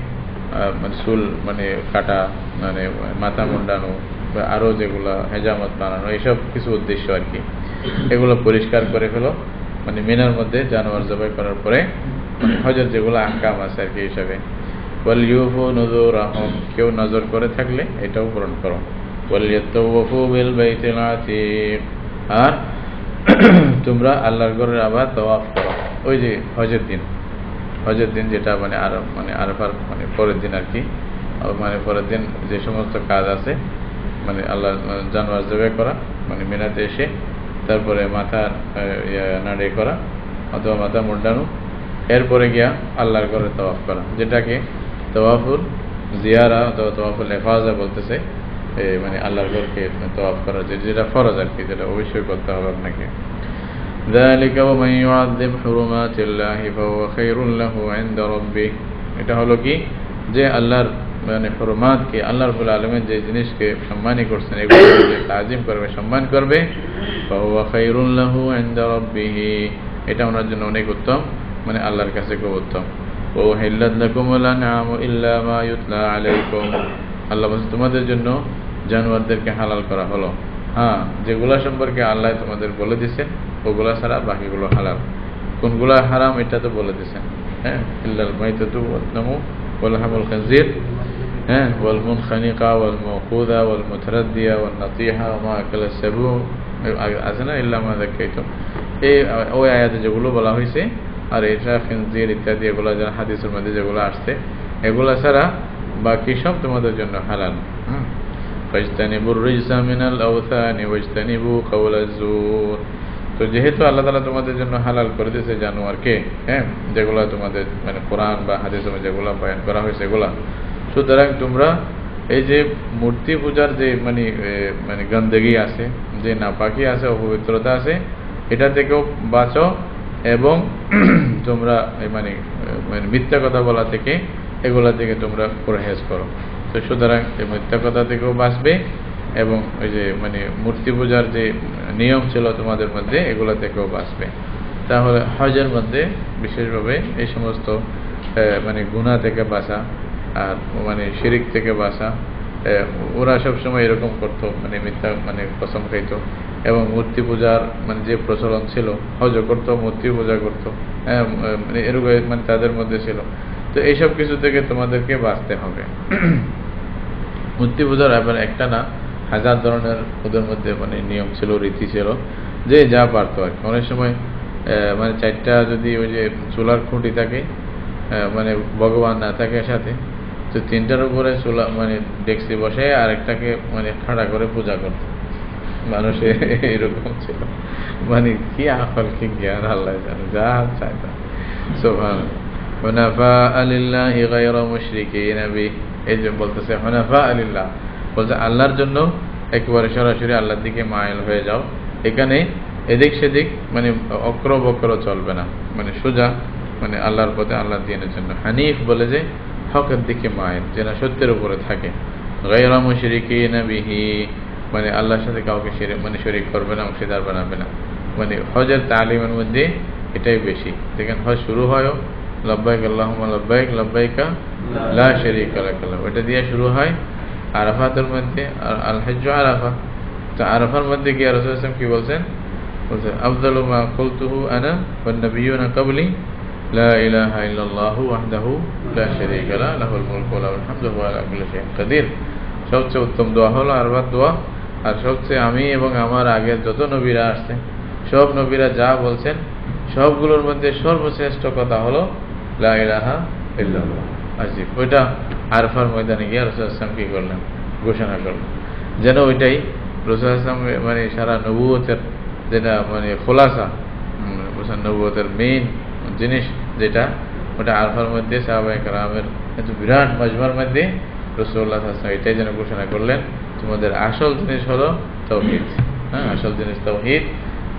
মানে চুল মানে কাটা, মানে মাথা মুন্ডানো, বা আরও যেগুলো হেজামত বানানো, এইসব কিছু উদ্দেশ্য আর কি, এগুলো পরিষ্কার করে ফেলো। মানে মিনার মধ্যে জানোয়ার জবাই করার পরে মানে হজের যেগুলো আহকাম আছে আর কি হিসাবে। ওয়াল ইউফু নুযুরাহুম, কেউ নজর করে থাকলে এটাও পূরণ করো। ওয়াল ইয়াতাওয়াফু বিল বাইতিল আতীক, আর তোমরা আল্লাহর ঘরের আবার তাওয়াফ করো ওই যে হজের দিন যেটা মানে আরাফার মানে পরের দিন আর কি, মানে পরের দিন যে সমস্ত কাজ আছে মানে আল্লাহ জানোয়ার জবাই করা, মানে মিনাতে এসে তারপরে মাথা নাড়ে করা অথবা মাথা মুন্ডানো, এরপরে গিয়া আল্লাহর ঘরে তাওয়াফ করা, যেটাকে তাওয়াফুল জিয়ারা অথবা তাওয়াফুল ইফাজা বলতেছে। মানে আল্লাহর ঘরকে তাওয়াফ করা যেটা ফরজ আর কি, যেটা অবশ্যই করতে হবে আপনাকে। ذلك ومن يعظم حرمات الله فهو خير له عند ربه, এটা হলো কি যে আল্লাহর মানে হুরমাতকে, আল্লাহ রাব্বুল আলামিন যে জিনিসকে সম্মানী করছেন এগুলোকে তাজিম করবে, সম্মান করবে, فهو خير له عند ربه, এটা ওনার জন্য অনেক উত্তম, মানে আল্লাহর কাছে খুব উত্তম। وأحلت لكم الأنعام إلا ما يتلى عليكم, আল্লাহ বলেন তোমাদের জন্য জানোয়ারদেরকে হালাল করা হলো, হ্যাঁ, যেগুলা সম্পর্কে আল্লাহ তোমাদের বলে দিয়েছেন ওগুলা ছাড়া বাকিগুলো হালাল। কোনগুলা হারাম এটা তো বলে দিয়েছেন, হ্যাঁ, ইল্লাল মাইতাতু ওয়াদ-দামু ওয়ালহামুল খানজির, হ্যাঁ, ওয়াল মুনখানিকা ওয়াল মাওকুযা ওয়াল মুতারাদ্দিয়া ওয়ান নাতিহা ওয়া মা আকালা সাবু, আছে না, ইল্লা মা যাকাইতুম, এই ওই আয়াতে যেগুলো বলা হয়েছে। আর এটা খিনজির ইত্যাদি এগুলো যারা হাদিসের মধ্যে যেগুলো আসছে, এগুলো ছাড়া বাকি সব তোমাদের জন্য হালাল। ফাজতানিবুর রিজসা মিনাল আওসানি ওয়াজতানিবু কাওলাজ জুর। তো যেহেতু আল্লাহ তাআলা তোমাদের জন্য হালাল করে দিয়েছে জানোয়ারকে, হ্যাঁ, যেগুলো তোমাদের মানে কোরআন বা হাদিসে যেগুলো বয়ান করা হয়েছে এগুলা, সুতরাং তোমরা এই যে মূর্তি পূজার যে মানে গন্দেগি আছে, যে নাপাকি আছে, অপবিত্রতা আছে, এটা থেকেও বাঁচো এবং তোমরা মানে মিথ্যা কথা বলা থেকে, এগুলা থেকে তোমরা পরহেজ করো। তো সুতরাং এই মিথ্যা কথা থেকেও বাঁচবে এবং ওই যে মানে মূর্তি পূজার যে নিয়ম ছিল তোমাদের মধ্যে, এগুলা থেকেও বাঁচবে। তাহলে হজের মধ্যে বিশেষভাবে এই সমস্ত মানে গুনাহ থেকে বাঁচা আর মানে শিরিক থেকে বাঁচা, ওরা সবসময় এরকম করতো, মানে মিথ্যা মানে কসম খাইতো এবং মূর্তি পূজার মানে যে প্রচলন ছিল, হজ করতো, মূর্তি পূজা করতো, মানে এরকম মানে তাদের মধ্যে ছিল। তো এইসব কিছু থেকে তোমাদেরকে বাঁচতে হবে। মূর্তি পূজার এবার একটা না, হাজার ধরনের ওদের মধ্যে মানে নিয়ম ছিল, রীতি ছিল, যে যা পারতো আর কি। অনেক সময় মানে চারটা যদি ওই যে চুলার খুঁটি থাকে, মানে ভগবান না থাকে সাথে, তো তিনটার উপরে চুলা মানে ডেক্সি বসে আর একটাকে মানে খাড়া করে পূজা করত মানুষে, এরকম ছিল। মানে কি আকল, কি জ্ঞান, আল্লাহ জানে, যা চাইতা। সুবহানাল্লাহ। হুনাফা লিল্লাহি গায়রা মুশরিকিন বিহি, এই যে বলতেছে হুনাফা লিল্লাহ, বলছে আল্লাহর জন্য একেবারে সরাসরি আল্লাহর দিকে মাইল হয়ে যাও। এখানে এদিক সেদিক মানে অক্র বক্র চলবে না, মানে সোজা মানে আল্লাহর পথে, আল্লাহর দ্বীনের জন্য। হানিফ বলে যে হকের দিকে মাইল, যেন সত্যের উপরে থাকে। গায়রা মুশরিকিন বিহি, মানে আল্লাহর সাথে কাউকে মানে শরীক করবে না, অংশীদার বানাবে না। মানে হজের তালিমের মধ্যে এটাই বেশি। দেখেন হজ শুরু হয় লব্বাইক আল্লাহুম্মা লব্বাইক লব্বাইকা লা শারীকা লাক, ওটা দিয়ে শুরু হয়। আরাফাতের মধ্যে আল হজ্জু আরাফা, তো আরাফার মধ্যে গিয়ে রাসূল সাল্লাল্লাহু আলাইহি ওয়াসাল্লাম কি বলছেন? বলছেন আফদালু মা কুলতুহু আনা ওয়ান নাবিয়্যুনা ক্বাবলি লা ইলাহা ইল্লাল্লাহু ওয়াহদাহু লা শারীকা লাহু লাহুল মুলকু ওয়া লাহুল হামদু ওয়া আলা কুল্লি শাইইন কাদির। সবচেয়ে উত্তম দোয়া হলো আরবাত দোয়া। আর সবচেয়ে আমি এবং আমার আগের যত নবীরা আসছে, সব নবীরা যা বলছেন সবগুলোর মধ্যে সর্বশ্রেষ্ঠ কথা হলো লা ইলাহা ইল্লাল্লাহ। আজিব, ওইটা আরফার ময়দানে গিয়ে রাসূল সাল্লাল্লাহু আলাইহি ওয়াসাল্লাম কি করলেন? ঘোষণা করলেন, যেন ওইটাই রাসূল সাল্লাল্লাহু আলাইহি ওয়াসাল্লাম মানে সারা নবুয়তের যেটা মানে খোলাসা, নবুয়তের মেইন জিনিস যেটা, ওটা আরফার মধ্যে সাহাবায়ে কেরামের এত বিরাট মজমার মধ্যে রাসূলুল্লাহ সাল্লাল্লাহু আলাইহি ওয়াসাল্লাম এটাই যেন ঘোষণা করলেন, তোমাদের আসল জিনিস হলো তাওহীদ। হ্যাঁ, আসল জিনিস তাওহীদ।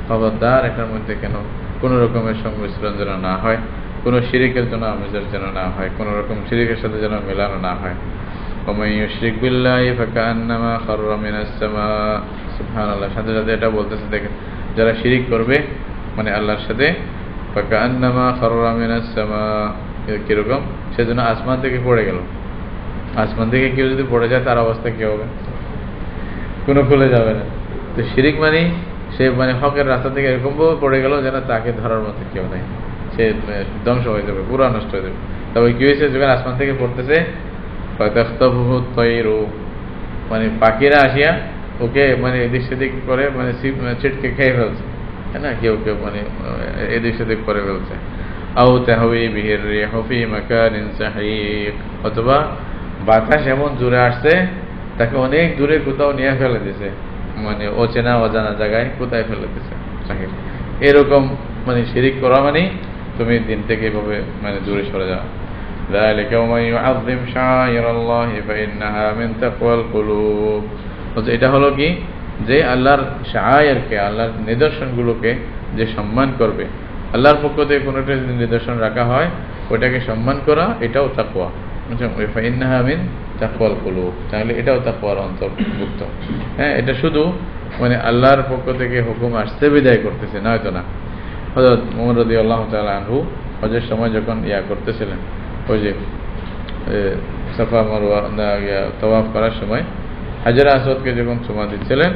খবরদার এটার মধ্যে কেন কোনো রকমের সংমিশ্রণ যেন না হয়, কোনো শিরিকের জন্য আমেজের যেন না হয়, কোনো রকম শিরিকের সাথে যেন মেলানো না হয়। ওমান ইউশরিক বিল্লাহি ফাকান্নামা খাররা মিনাস সামা। সুবহানাল্লাহ, সাথে সাথে এটা বলতেছে, দেখেন যারা শিরিক করবে মানে আল্লাহর সাথে, ফাকান্নামা খাররা মিনাস সামা, কিরকম? সেজন্য আসমান থেকে পড়ে গেল। আসমান থেকে কেউ যদি পড়ে যায় তার অবস্থা কি হবে? কোনো খুলে যাবে না। তো শিরিক মানে সে মানে হকের রাস্তা থেকে এরকম পড়ে গেল যেন তাকে ধরার মতো কেউ নেই, সে ধ্বংস হয়ে যাবে, পুরো নষ্ট হয়ে যাবে। তবে কি হয়েছে, যখন আসমান থেকে পড়তেছে মানে পাখিরা আসিয়া ওকে মানে এদিক সেদিক করে মানে ছিটকে খেয়ে ফেলছে, তাই না? কেউ কেউ মানে এদিক সেদিক করে ফেলছে। আও তাহওয়ি বিহির রিহু ফি মাকানিন সাহিক, অথবা বাতাস এমন জোরে আসছে তাকে অনেক দূরে কোথাও নিয়ে ফেলে দিছে, মানে অচেনা অজানা জায়গায় কোথায় ফেলে দিছে। এরকম মানে শিরিক করা মানে তুমি দিন থেকে এভাবে মানে দূরে সরে যাও। ذلك ومن يعظم شعائر الله فإنها من تقوى القلوب। এটা হলো কি, যে আল্লাহর শাআইরকে, আল্লাহর নিদর্শনগুলোকে যে সম্মান করবে, আল্লাহর পক্ষ থেকে কোনো একটা নিদর্শন রাখা হয় ওটাকে সম্মান করা, এটাও তাকওয়া। ফাইন্নাহা মিন তাকওয়াল কুলুব, তাহলে এটাও তাকওয়ার অন্তর্ভুক্ত। হ্যাঁ, এটা শুধু মানে আল্লাহর পক্ষ থেকে হুকুম আসতে বিদায় করতেছে, নয়তো না। হযরত ওমর রাদিয়াল্লাহু তাআলা আনহু হজের সময় যখন করতেছিলেন, ওই যে সাফা মারওয়া তাওয়াফ করার সময় হাজরে আসওয়াদকে যখন চুমা দিচ্ছিলেন,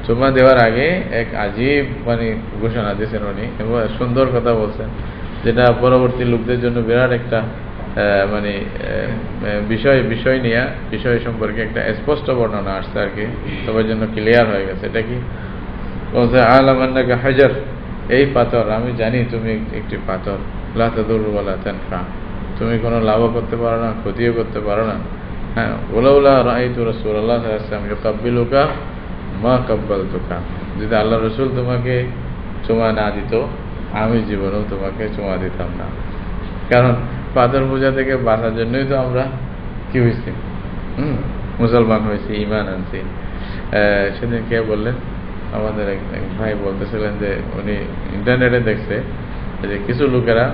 চুমা দেওয়ার আগে এক আজীব মানে ঘোষণা দিয়েছেন উনি, এবং সুন্দর কথা বলছেন, যেটা পরবর্তী লোকদের জন্য বিরাট একটা মানে বিষয় নিয়ে বিষয় সম্পর্কে একটা স্পষ্ট বর্ণনা আসছে আর কি, সবার জন্য ক্লিয়ার হয়ে গেছে। এটা কি বলছে, আলাম আন্নাকা হাজার, এই পাথর, আমি জানি তুমি একটি পাথর, লা তাদুর ওয়ালা তানফা, তুমি কোনো লাভও করতে পারো না, ক্ষতিও করতে পারো না। হ্যাঁ, ওলাউলা রাআইতু রাসূলুল্লাহ সাল্লাল্লাহু আলাইহি ওয়াসাল্লাম ইউকাব্বিলুকা মা কাব্বালতুকা, যদি আল্লাহ রসুল তোমাকে চুমা না দিত আমি জীবনেও তোমাকে চুমা দিতাম না। কারণ পাথর পূজা থেকে বাঁচার জন্যই তো আমরা কি হয়েছি, মুসলমান হয়েছি, ঈমান আনছি। সেদিন কে বললেন, আমাদের এক ভাই বলতেছিলেন যে উনি ইন্টারনেটে দেখছে যে কিছু লোকেরা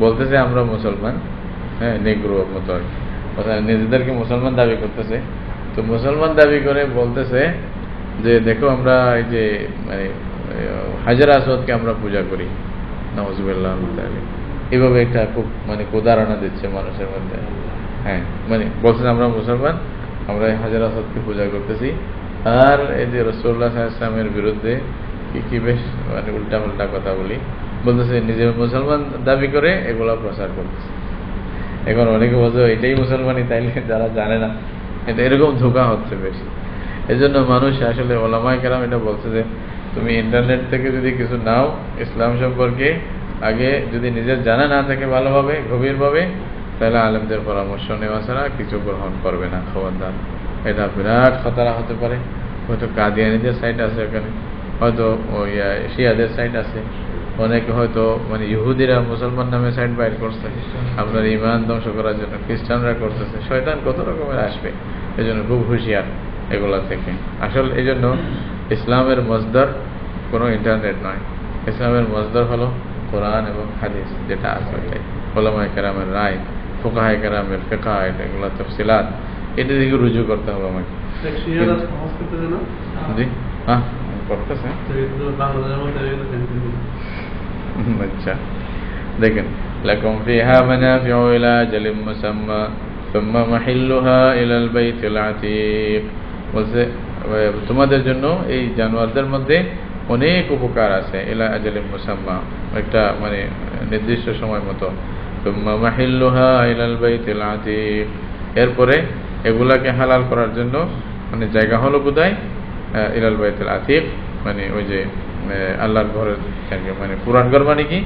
বলতেছে আমরা মুসলমান, হ্যাঁ, নেগ্রো মতো আর কি, নিজেদেরকে মুসলমান দাবি করতেছে। তো মুসলমান দাবি করে বলতেছে যে দেখো আমরা এই যে মানে হাজার আসওয়াদকে আমরা পূজা করি, নাউজুবিল্লাহ, এইভাবে একটা খুব মানে উদাহরণ দিচ্ছে মানুষের মধ্যে। হ্যাঁ, মানে বলছেন আমরা মুসলমান, আমরা এই হাজার আসওয়াদকে পূজা করতেছি, আর এই যে রাসূলুল্লাহ সাল্লাল্লাহু আলাইহি ওয়াসাল্লামের বিরুদ্ধে কি বেশ মানে উল্টা পাল্টা কথা বলতেছে, নিজে মুসলমান দাবি করে এগুলা প্রচার করতেছে। এখন অনেকে বলছে এটাই মুসলমানই, তাইলে যারা জানে না, এটা এরকম ধোঁকা হচ্ছে বেশি। এই জন্য মানুষ আসলে ওলামায়ে কেরাম এটা বলছে যে তুমি ইন্টারনেট থেকে যদি কিছু নাও ইসলাম সম্পর্কে, আগে যদি নিজের জানা না থাকে ভালোভাবে গভীরভাবে, তাহলে আলেমদের পরামর্শ নেওয়া ছাড়া কিছু গ্রহণ করবে না, খবরদার। এটা বিরাট খতরা হতে পারে। হয়তো কাদিয়ানীদের সাইট আছে ওখানে, হয়তো ওই শিয়াদের সাইট আছে, অনেকে হয়তো মানে ইহুদিরা মুসলমান নামে সাইট বাইর করছে আপনার ইমান ধ্বংস করার জন্য, খ্রিস্টানরা করতেছে, শয়তান কত রকমের আসবে। এই জন্য খুব হুঁশিয়ার এগুলা থেকে। আসল এই জন্য ইসলামের মসদার কোনো ইন্টারনেট নয়, ইসলামের মসদার হলো কোরআন এবং হাদিস, যেটা আছে ওইটাই, ওলামায়ে কেরামের রায়, ফুকাহায়ে কেরামের ফিকহ, এগুলো তাফসিলাত, এটা দিকে রুজু করতে হবে আমাকে। জি, হ্যাঁ করতেছে। আচ্ছা, দেখেন, লাকুম ফিহা মানাফিউ ইলা আজালিন মুসাম্মা সুম্মা মাহিল্লুহা ইলাল বাইতিল আতীক, বলছে তোমাদের জন্য এই জানোয়ারদের মধ্যে অনেক উপকার আছে, ইলা আজালিন মুসাম্মা, একটা মানে নির্দিষ্ট সময় মতো, সুম্মা মাহিল্লুহা ইলাল বাইতিল আতীক, এরপরে এগুলাকে হালাল করার জন্য মানে জায়গা হলো কোথায়, ইলাল বাইতুল আতীক, মানে ওই যে আল্লাহর ঘরের, মানে পুরান ঘর মানে কি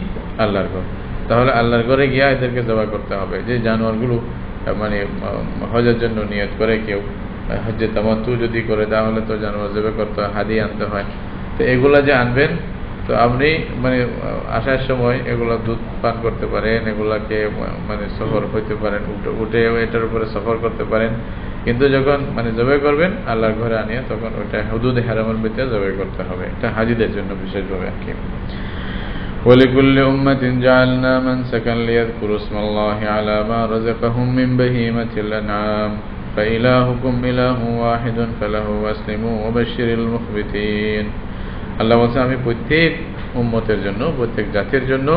আল্লাহর ঘর। তাহলে আল্লাহর ঘরে গিয়া এদেরকে জবাই করতে হবে। যে জানোয়ারগুলো মানে হজের জন্য নিয়ত করে কেউ, হজ্জে তামাত্তু যদি করে, তাহলে তো জানোয়ার জবাই করতে হয়, হাদিয়া আনতে হয়। তো এগুলা যে আনবেন, তো আপনি মানে আসার সময় এগুলা দুধ পান করতে পারেন, এগুলাকে মানে সফর হইতে পারেন, উঠে এটার উপরে সফর করতে পারেন, কিন্তু যখন মানে জবাই করবেন আল্লাহর ঘরে আনিয়ে, তখন ওইটা হুদুদে হারামের ভিতরে জবাই করতে হবে। এটা হাজিদের জন্য বিশেষভাবে আর কি। ওয়ালিকুল্লি উম্মাতিন জাআলনা মানসাকান লিয়াযকুরু ইসমাল্লাহি আলা মা রাযাকাহুম মিন বাহিমাতিল আনআম ফাইলাহুকুম ইলাহুন ওয়াহিদুন ফালাহু আসলিমু ওয়া বাশশিরিল মুখবিতিন। আল্লাহ বলছেন, আমি প্রত্যেক উম্মতের জন্য, প্রত্যেক জাতির জন্য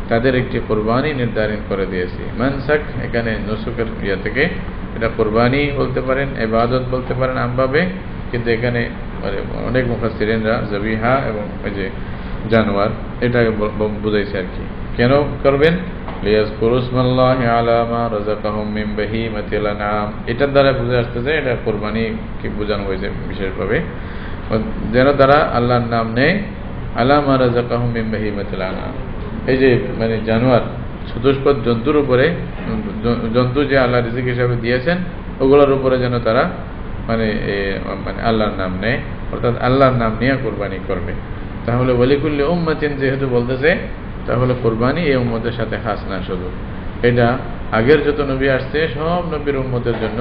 তাদের একটি কুরবানি নির্ধারণ করে দিয়েছি। মানসাক এখানে নুসুকের ইয়া থেকে, এটা কুরবানি বলতে পারেন, ইবাদত বলতে পারেন আমভাবে, কিন্তু এখানে অনেক মুফাসসিরিনরা যাবিহা এবং ওই যে জানোয়ার, এটা বুঝাইছে আর কি। কেন করবেন? লিয়াযকুরু ইসমাল্লাহি আলা মা রাযাকাহুম মিন বাহিমাতিল আনআম, এটার দ্বারা বুঝে আসতেছে এটা কুরবানি কি বোঝানো হয়েছে বিশেষভাবে, যেন তারা আল্লাহর নাম নেয়, আলা মা রাযাকাহুম মিন বাহিমাতিল আনআম, এই যে মানে জানোয়ার চতুষ্পদ জন্তুর উপরে, জন্তু যে আল্লাহ রিজিক হিসাবে দিয়েছেন ওগুলোর উপরে যেন তারা মানে আল্লাহর নাম নেয়, অর্থাৎ আল্লাহর নাম নিয়ে কোরবানি করবে। তাহলে ওয়ালিকুল্লি উম্মাতিন যেহেতু বলতেছে, তাহলে কোরবানি এই উম্মতের সাথে খাস না শুধু, এটা আগের যত নবী আসছে সব নবীর উম্মতের জন্য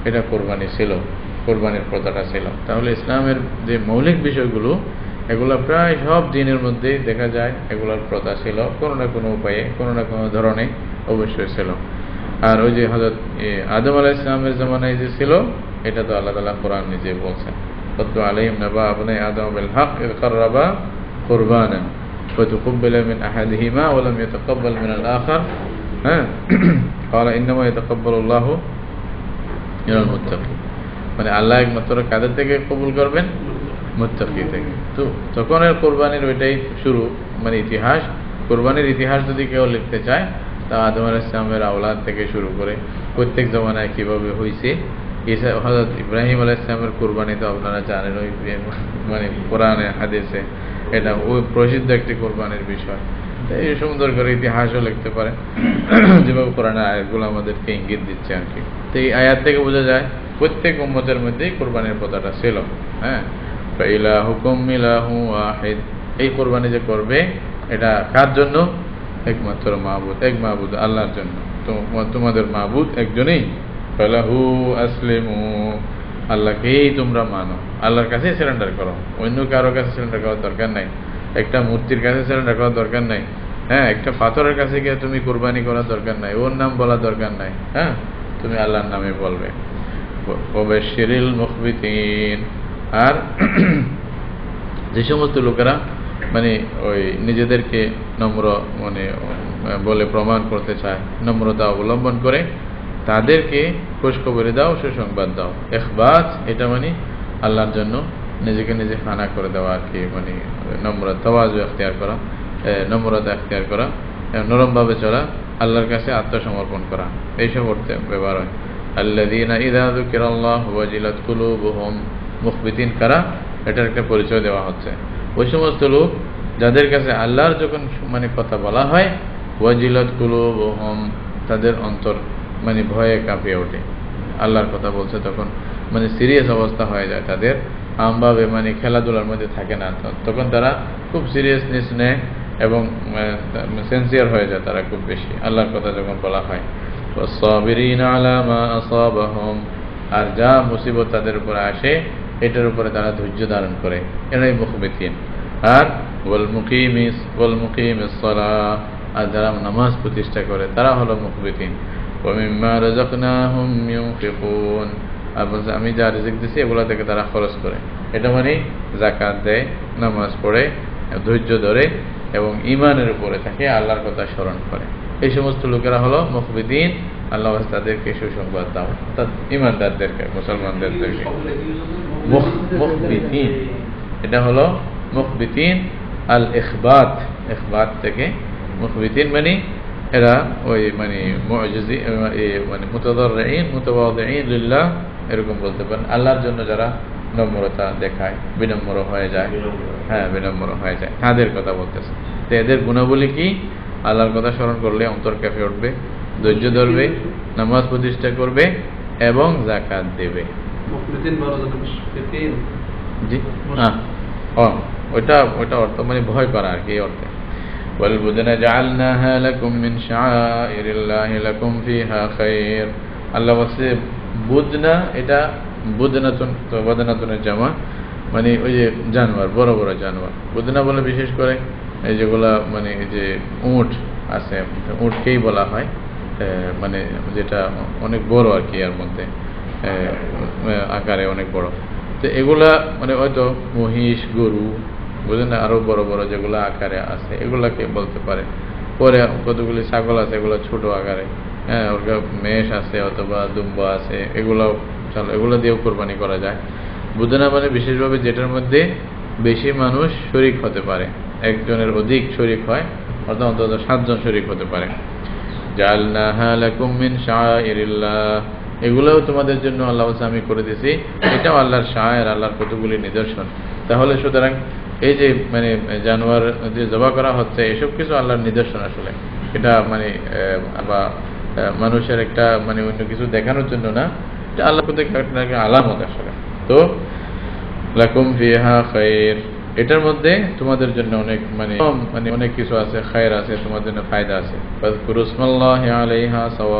এটা কোরবানি ছিল, কোরবানির প্রথাটা ছিল। তাহলে ইসলামের যে মৌলিক বিষয়গুলো এগুলো প্রায় সব দিনের মধ্যেই দেখা যায়, এগুলোর প্রথা ছিল কোনো না কোনো উপায়ে, কোনো না কোনো ধরনে অবশ্যই ছিল। আর ওই যে হযরত আদম আলাইহিস সালামের জামানায় যে ছিল, এটা তো আল্লাহ তাআলা কোরআন নিজে বলছেন, ওয়াতলু আলাইহিম নাবা ইবনে আদম বিল হক ইয কাররাবা কুরবানান ফাতুকব্বালা মিন আহাদিহিমা ওয়া লাম ইয়াতাকাব্বাল মিন আল আখার, হ্যাঁ, ক্বালা ইন্নামা ইয়াতাকাব্বালুল্লাহু মিনাল মুত্তাকিন, মানে আল্লাহ একমাত্র কাদের থেকে কবুল করবেন? মুত্তাকি থেকে। তো তখন এর কোরবানির ওইটাই শুরু, মানে ইতিহাস, কোরবানির ইতিহাস যদি কেউ লিখতে চায় তা আদম আলাইহিস সালামের আওলাদ থেকে শুরু করে প্রত্যেক জমানায় কিভাবে হয়েছে। হযরত ইব্রাহিম আলাইহিস সালামের কুরবানি তো আপনারা জানেন, ওই মানে কোরআনে হাদিসে এটা ওই প্রসিদ্ধ একটি কোরবানির বিষয়। এই সুন্দর করে ইতিহাসও লিখতে পারে, যেভাবে কোরআনের আয়াতগুলো আমাদেরকে ইঙ্গিত দিচ্ছে আর কি। তো এই আয়াত থেকে বোঝা যায় প্রত্যেক উম্মতের মধ্যেই কোরবানির কথাটা ছিল। হ্যাঁ, ফাইলাহুকুম ইলাহু ওয়াহিদ, এই কোরবানি যে করবে এটা কার জন্য? একমাত্র মাবুদ, এক মাবুদ আল্লাহর জন্য। তো তোমাদের মাবুদ একজনই, ফালাহু আসলিমু, আল্লাহকেই তোমরা মানো, আল্লাহর কাছেই সারেন্ডার করো, অন্য কারো কাছে সারেন্ডার করার দরকার নাই, একটা মূর্তির কাছে সারেন্ডার করার দরকার নাই। হ্যাঁ, একটা পাথরের কাছে গিয়ে তুমি কোরবানি করার দরকার নাই, ওর নাম বলার দরকার নাই। হ্যাঁ, তুমি আল্লাহর নামে বলবে। ওয়াবাশশিরিল মুখবিতিন, আর যে সমস্ত লোকেরা মানে ওই নিজেদেরকে নম্র মানে বলে প্রমাণ করতে চায়, নম্রতা অবলম্বন করে, তাদেরকে খুশখবরি দাও, সুসংবাদ দাও। ইখবাত এটা মানে আল্লাহর জন্য নিজেকে নিজে ফানা করে দেওয়া আর কি, মানে নম্রতা, তাওয়াজু এখতিয়ার করা, নম্রতা এখতিয়ার করা, নরমভাবে চলা, আল্লাহর কাছে আত্মসমর্পণ করা, এইসব অর্থে ব্যবহার হয়। আল্লাযীনা ইযা যুকিরাল্লাহু ওয়াজিলাত কুলুবুহুম, মুখবিতিন কারা, এটার একটা পরিচয় দেওয়া হচ্ছে। ওই সমস্ত লোক যাদের কাছে আল্লাহর যখন মানে কথা বলা হয়, ওয়াজিলাত কুলুবুহুম, তাদের অন্তর মানে ভয়ে কাঁপিয়ে ওঠে। আল্লাহর কথা বলছে তখন মানে সিরিয়াস অবস্থা হয়ে যায় তাদের, আমভাবে মানে খেলাধুলার মধ্যে থাকে না, তখন তারা খুব সিরিয়াসনেস নেয় এবং সেন্সিয়ার হয়ে যায় তারা খুব বেশি আল্লাহর কথা যখন বলা হয়। ওয়াস-সাবিরিনা আলা মা আসাবাহুম, আর যা মুসিবত তাদের উপরে আসে এটার উপরে তারা ধৈর্য ধারণ করে, এরাই মুখবিতিন। আর ওয়াল মুকিমিস সালাহ, আর যারা নামাজ প্রতিষ্ঠা করে তারা হলো মুখবিতিন। ওয়া মিম্মা রাযাকনাহুম ইউনফিকুন, আর বলছে আমি যা রিজিক দিছি এগুলা থেকে তারা খরচ করে, এটা মানে যাকাত দেয়, নামাজ পড়ে, ধৈর্য ধরে এবং ঈমানের উপরে থাকে, আল্লাহর কথা স্মরণ করে। এই সমস্ত লোকেরা হলো মুখবিতিন। আল্লাহ তাদেরকে সুসংবাদ দাও, অর্থাৎ ঈমানদারদেরকে, মুসলমানদেরকে। মুখবিতিন এটা হলো মুখবিতিন আল ইখবাত, ইখবাত থেকে মুখবিতিন মানে এরা ওই মানে মুআজিজি মানে মুতাদাররিন মুতাওয়াদিন লিল্লাহ, এরকম বলতে পারেন। আল্লাহর জন্য যারা নম্রতা দেখায়, বিনম্র হয়ে যায়, হ্যাঁ বিনম্র হয়ে যায়, তাদের কথা বলতেছে। তো এদের গুণাবলী কি? আল্লাহর কথা স্মরণ করলে অন্তর কেঁপে উঠবে, ধৈর্য ধরবে, নামাজ প্রতিষ্ঠা করবে এবং যাকাত দেবে। জি, হ্যাঁ, ওইটা অর্থ মানে ভয় করা আর কি, এই অর্থে। والبدن جعلناها لكم من شعائر الله لكم فيها خير, আল্লাহ বলছে বুদনা, এটা বুদনাতুন, তো বুদনাতুনের জামা মানে ওই যে জানোয়ার, বড় বড় জানোয়ার। বুদনা বলে বিশেষ করে এই যেগুলা মানে এই যে উট আছে, উটকেই বলা হয়, মানে যেটা অনেক বড় আর কি, এর মধ্যে আকারে অনেক বড়। তো এগুলা মানে হয়তো মহিষ, গরু, বুঝলেন, আরো বড় বড় যেগুলো আকারে আছে এগুলাকে বলতে পারে। পরে কতগুলি ছাগল আছে, এগুলো ছোট আকারে, হ্যাঁ, ওর মেষ আছে অথবা দুম্বা আছে, এগুলো দিয়েও কোরবানি করা যায়। বুদনা মানে বিশেষভাবে যেটার মধ্যে বেশি মানুষ শরিক হতে পারে, একজনের অধিক শরিক হয়, অর্থাৎ অন্তত 7 জন শরিক হতে পারে। জাআলনাহা লাকুম মিন শাআইরিল্লাহ, এগুলোও তোমাদের জন্য আল্লাহ আমি করে দিয়েছি, এটাও আল্লাহর শাআয়ের, আল্লাহর কতগুলি নিদর্শন। তাহলে সুতরাং এই যে মানে জানোয়ার যে জবা করা হচ্ছে এসব কিছু আল্লাহর নিদর্শন আসলে, এটা মানে বা মানুষের একটা মানে অন্য কিছু দেখানোর জন্য না, এটা আল্লাহ প্রত্যেক আলামত আসলে। তো লাকুম ফিহা খায়র, এটার মধ্যে তোমাদের জন্য অনেক মানে অনেক কিছু আছে, খায়র আছে, তোমাদের জন্য ফায়দা আছে। ফাযকুরুসমাল্লাহি আলাইহা সাওয়া